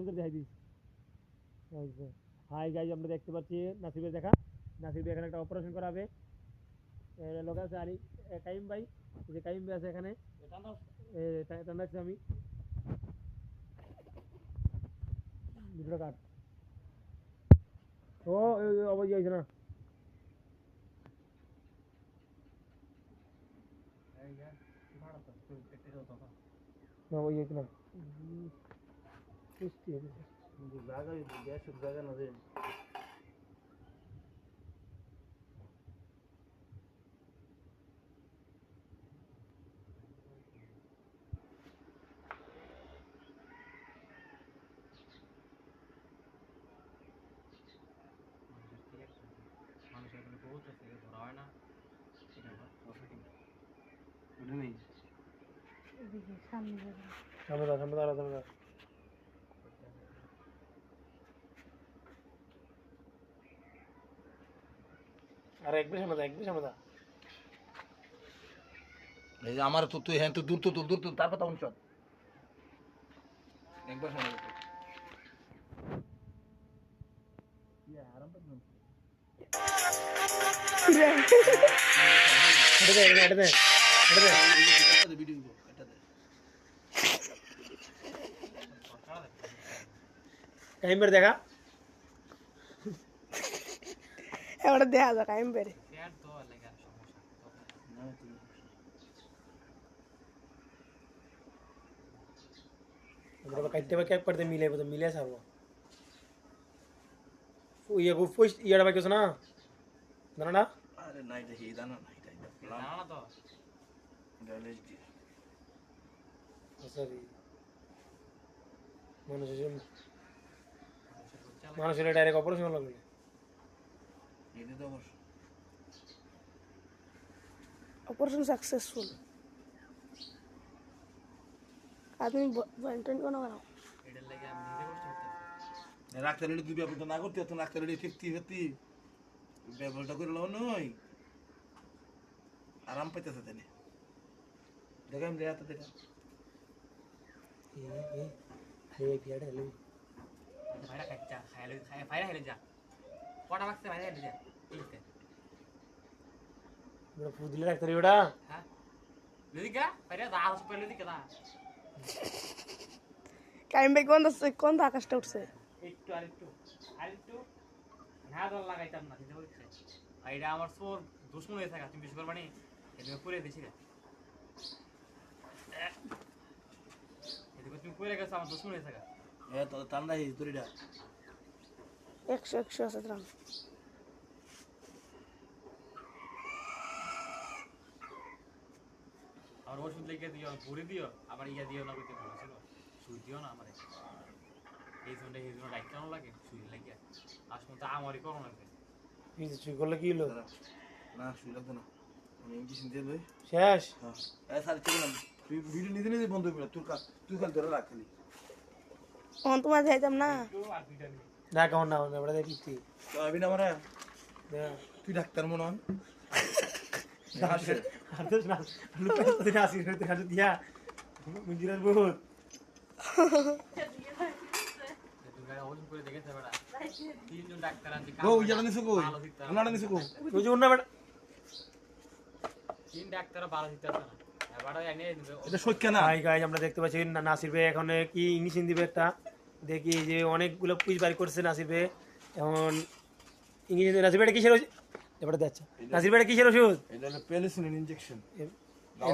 Zoom করে দেখাই this. Hi guys, আমরা দেখতে পাচ্ছি নাসিবের দেখা। নাসিব এখানে একটা অপারেশন করাবে। লোক আছে আলী কাইম ভাই, এই যে কাইম ভাই আছে এখানে, টান রাখছি আমি দুটো কাট। ও অবশ্যই যাইছে না, ওই যাইছে না জায়গা গ্যাসের জায়গা না রে। আর একবার সামনে দা, একবার সামনে দা। এই যে আমার তো তুই হ্যাঁ তুই দূর তো দূর তো তারপর তখন চল একবার সামনে কাইমের দেখা এবারে দেখা যাক আমি বেরে কাটতে বা ক্যাপ করতে মিলে তো মিলে ছাড়বো। ইয়ে খুব ফুস ইয়াটা বাকি আছে না জানা না। আরে নাই দেখি জানা নাই জানা তো গালে দি সরি মানুষের ডাইরেক্ট অপারেশন লাগবে। এতে তো অবশ্য অপারেশন সাকসেসফুল। আপনি ভলেন্টারি কোনো কেন এটার লাগে আমি নিজে কষ্ট করতে রাখতে রেডি তুই ব্যাপারটা না করতে তো রাখতে রেডি ফিফটি ফিফটি ব্যাপারটা করে লো নই আরাম পাইতেছে তেনে দেখাম রে হাতে দেখা এই বিয়াটা হলো ভাইরা কাচ্চা খাইলে খাই ভাইরা হেলে যা কটা বাক্সে ভাইরা হেলে যা এইতে বড় ফুদিলে রাখতে রে ওটা। হ্যাঁ লদিকা ভাইরা দা আস পড়লে লদিকা দা কাইম ভাই কোন আকাশটা উঠছে একটু আরেকটু না দল লাগাইতাম না দিতে বলছে আইডা আমার সোর দুশমন হয়ে থাকা তুমি বিশ্বর মানে এটা পুরে দিছি রে এদিকে তুমি পুরে গেছ আমার দুশমন হয়ে থাকা এ তো ঠান্ডা এই তোরিডা 100 আছে ত্রাণ আর ওষুধ লিখে দিও পুরে দিও আবার ইয়া দিও না কইতে বলছিল সুই দিও না আমারে এই জন্য ডাক্তার লাগে সুই লাগিয়া আসলে তো আমারই করোনা লাগে এই যে করলে কি হলো না শুই লাগতো না আমি ইঞ্জেকশন দিয়ে লই শেষ। হ্যাঁ এই সারি ঠিক না তুই ভিডিও নিতে বন্ধ করে তুই কাল ধরে রাখ খালি অন তোমার যাইতাম না একটু আর দুইটা নিয়ে না কেমন না আমরা দেখছি তো আমি না মারা তুই ডাক্তার মনে হয় আর তো না লুকাই তো দিনা আসি রে কাছে দিয়া মুজিরার বহুত দুই ওজন করে দেখেছে বেটা তিনজন ডাক্তার আনছি ও ইয়াটা নিছো কই ওনাটা নিছো কই ওই যে ওন্না বেটা তিন ডাক্তার ভালো দিতে আছে না এবারে এনে দিবে এটা সত্য না হাই গাইজ, আমরা দেখতে পাচ্ছি নাসির ভাই এখন কি ইংলিশ দিবে একটা দেখি যে অনেকগুলো কুইজ বাড়ি করছে নাসির ভাই এখন ইংলিশ। নাসির ভাই কিসের ওষুধ এবারে দেখছে নাসির ভাই কিসের ওষুধ এটা হলো পেনিসিলিন ইনজেকশন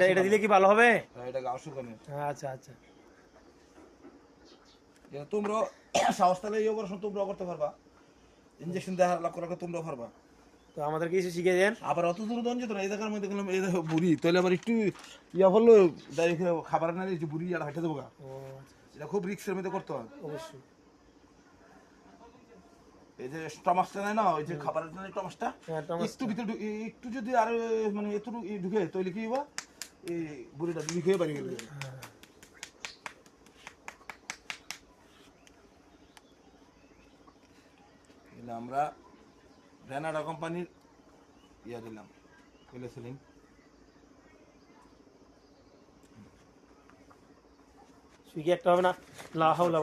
এটা দিলে কি ভালো হবে? এটা গাও শুকানে আচ্ছা আচ্ছা এটা তোমরা সাহস তাহলে এই অপারেশন তোমরা করতে পারবা ইনজেকশন দেওয়া লাগ করে তোমরা পারবা তো আমাদের কিছু শিখে দেন। আবার অত দূর দন যেত না এই জায়গার মধ্যে গেলাম এই দেখো বুড়ি তাহলে আবার একটু ইয়া হলো ডাইরেক্ট খাবার না দিয়েছি বুড়ি আর হাঁটে দেবো গা ও এটা খুব রিস্কের মধ্যে করতে হয় অবশ্যই। এই যে স্টমাকটা নেয় না ওই যে খাবারের জন্য স্টমাকটা হ্যাঁ, স্টমাকটা। একটু ভিতরে একটু যদি আর মানে একটু ঢুকে তাহলে কি হইবা এই বুড়িটা লিক হয়ে বাড়ি গেল আমরা রেনাডা কোম্পানির ইয়া দিলাম পেনিসিলিন সুইগি একটা হবে না লা হাওলা